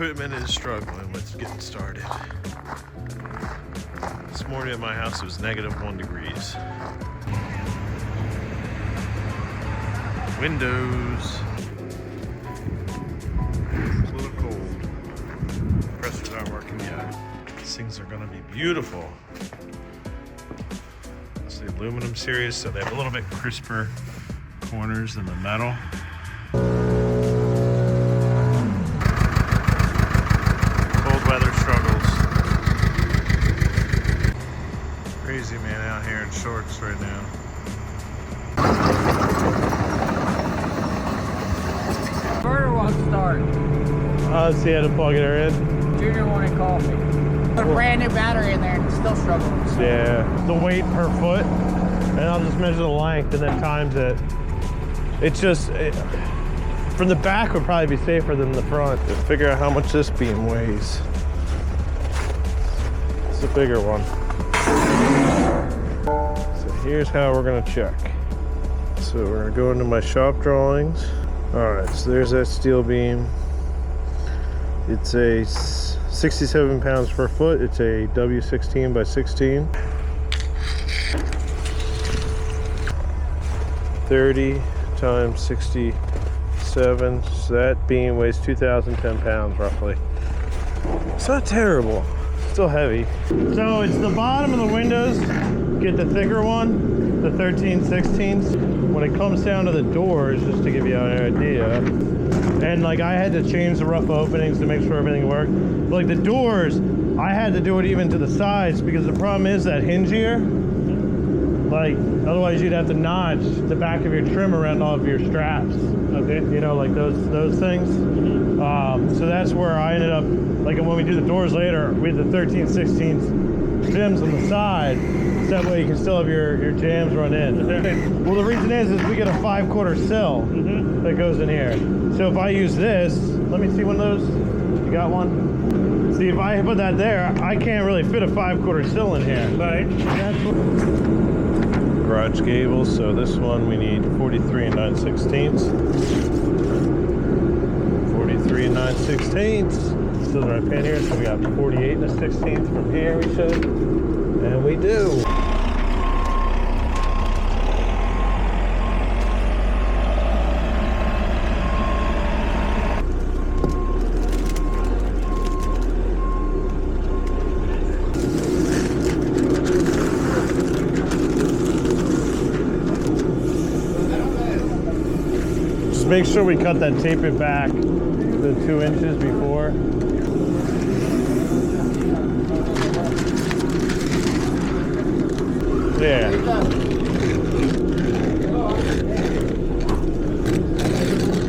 equipment is struggling with getting started. This morning at my house it was -1 degrees. Windows. It's a little cold. Compressors aren't working yet. These things are gonna be beautiful. It's the aluminum series, so they have a little bit crisper corners than the metal. Cold weather struggles. Crazy man out here in shorts right now. Inverter won't start. Oh, so you had to plug it in? Junior wanted coffee. Put a brand new battery in there and it's still struggling. So. Yeah. The weight per foot, and I'll just measure the length and then times it. It's just, from the back would probably be safer than the front. To figure out how much this beam weighs. It's a bigger one. So here's how we're gonna check. So we're gonna go into my shop drawings. All right, so there's that steel beam. It's a 67 pounds per foot. It's a W16 by 16. 30 times 67, so that beam weighs 2,010 pounds roughly. It's not terrible, still heavy. So it's the bottom of the windows, get the thicker one, the 13/16. When it comes down to the doors, just to give you an idea, and like I had to change the rough openings to make sure everything worked. But like the doors, I had to do it even to the sides because the problem is that hinge here, like otherwise you'd have to notch the back of your trim around all of your straps. Okay. You know, like those things. So that's where I ended up, like when we do the doors later, we had the 13/16 trims on the side. So that way you can still have your jams run in. Well, the reason is we get a 5/4 sill that goes in here. So if I use this, let me see one of those. You got one? See, if I put that there, I can't really fit a 5/4 sill in here. Right. Garage gables, so this one we need 43 9/16. 43 9/16. Still the right pin here, so we got 48 1/16 from here we should. And we do. Just make sure we cut that tape it back the 2 inches before. Yeah.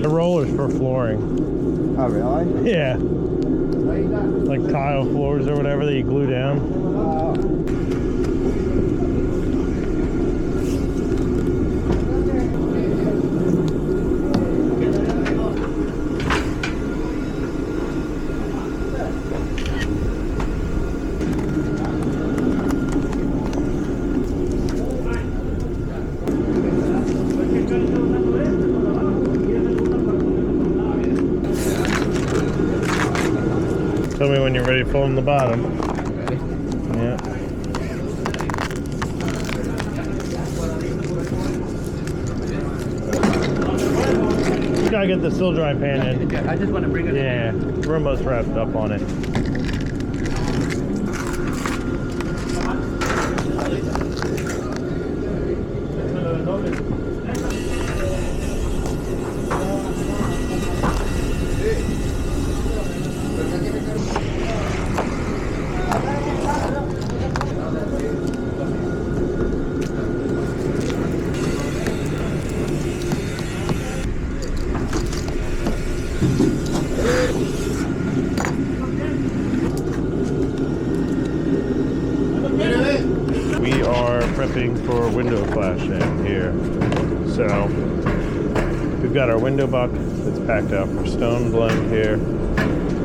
The rollers for flooring. Oh, really? Yeah. Like tile floors or whatever that you glue down. Tell me when you're ready to pull in the bottom. Yeah. You gotta get the sill dry pan in. I just want to bring it. Yeah, we're almost wrapped up on it. We are prepping for window flashing here. So we've got our window buck that's packed out for stone blend here.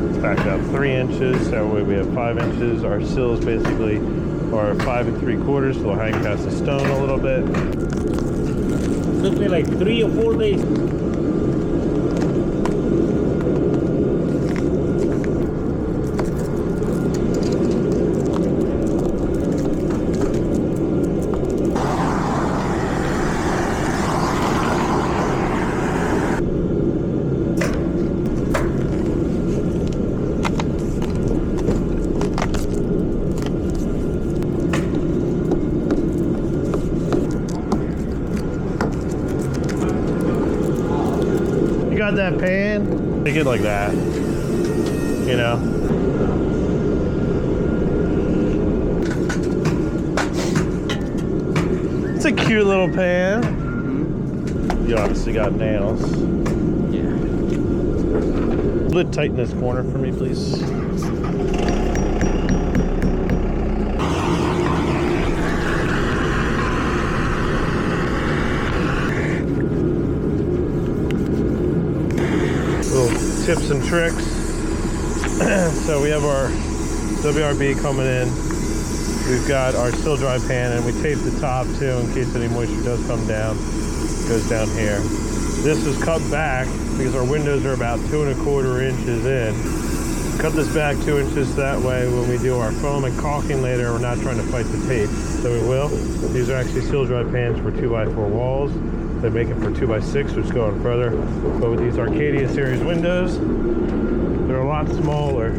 It's packed out 3 inches, that way we have 5 inches. Our sills basically are 5 3/4, so they'll hang past the stone a little bit. It took me like 3 or 4 days. got that pan, make it like that, you know? It's a cute little pan. You obviously got nails. Yeah. A little tighten this corner for me, please. Tips and tricks. So we have our WRB coming in. We've got our still dry pan, and we tape the top too in case any moisture does come down. It goes down here. This is cut back because our windows are about 2 1/4 inches in. Cut this back 2 inches, that way when we do our foam and caulking later, we're not trying to fight the tape. So we will. These are actually still dry pans for 2x4 walls. They make it for 2x6, which is going further. But with these Arcadia series windows, they're a lot smaller.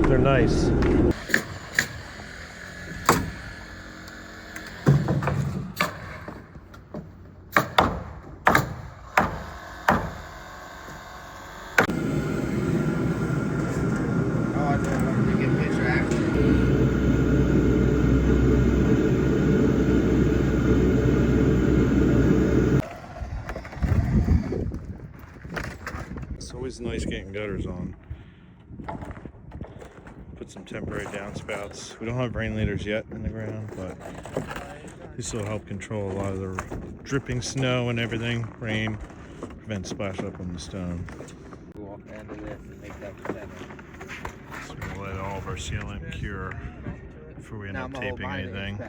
They're nice. It's always nice getting gutters on. Put some temporary downspouts. We don't have rain leaders yet in the ground, but this will help control a lot of the dripping snow and everything, rain, prevent splash up on the stone. Walk into this and make that center. So we'll let all of our sealant cure before we end up taping anything.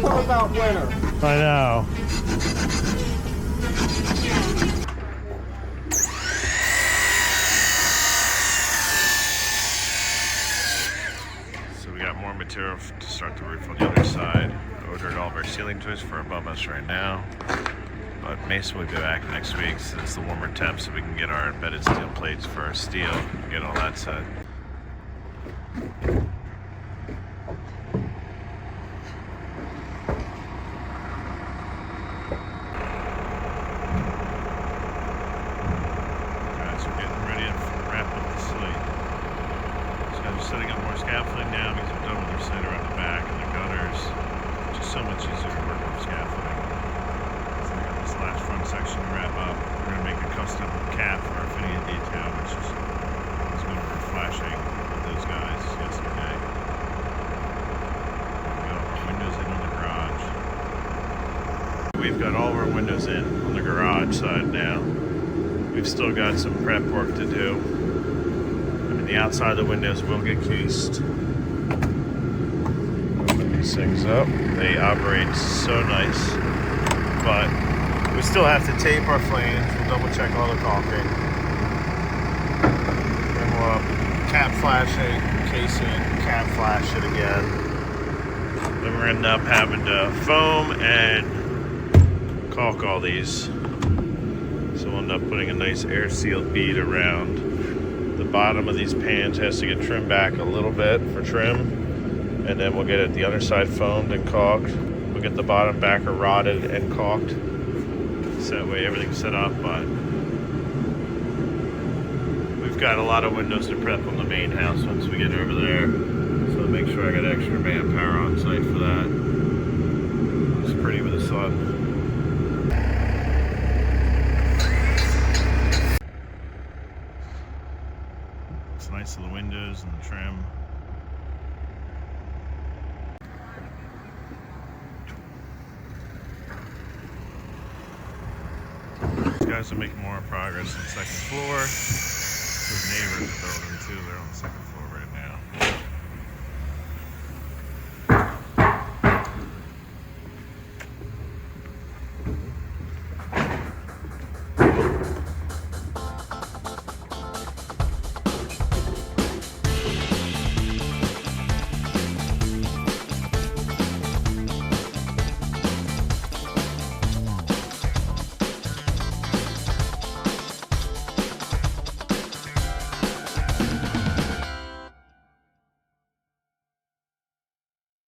About winter. I know. So we got more material to start the roof on the other side. Ordered all of our ceiling joists for above us right now. But Mason will be back next week since it's the warmer temp, so we can get our embedded steel plates for our steel and get all that set. Setting up more scaffolding now because we're done with our side around the back and the gutters. Just so much easier to work with scaffolding. So we got this last front section to wrap up. We're going to make a custom cap for our fitting and detail, which is when we were flashing with those guys yesterday. There we go. Windows in on the garage. We've got all of our windows in on the garage side now. We've still got some prep work to do. The outside of the windows will get cased. Open these things up. They operate so nice, but we still have to tape our flange. We'll double check all the caulking. Then we'll cap flash it, case it, cap flash it again. Then we're end up having to foam and caulk all these. So we'll end up putting a nice air sealed bead around. The bottom of these pans has to get trimmed back a little bit for trim, and then we'll get it the other side foamed and caulked. We'll get the bottom backer rotted and caulked, so that way everything's set up. But we've got a lot of windows to prep on the main house once we get over there, so make sure I got extra manpower on site for that. It's pretty with the sun. Nice of the windows and the trim. These guys are making more progress on the second floor. Those neighbors are building too, they're on the second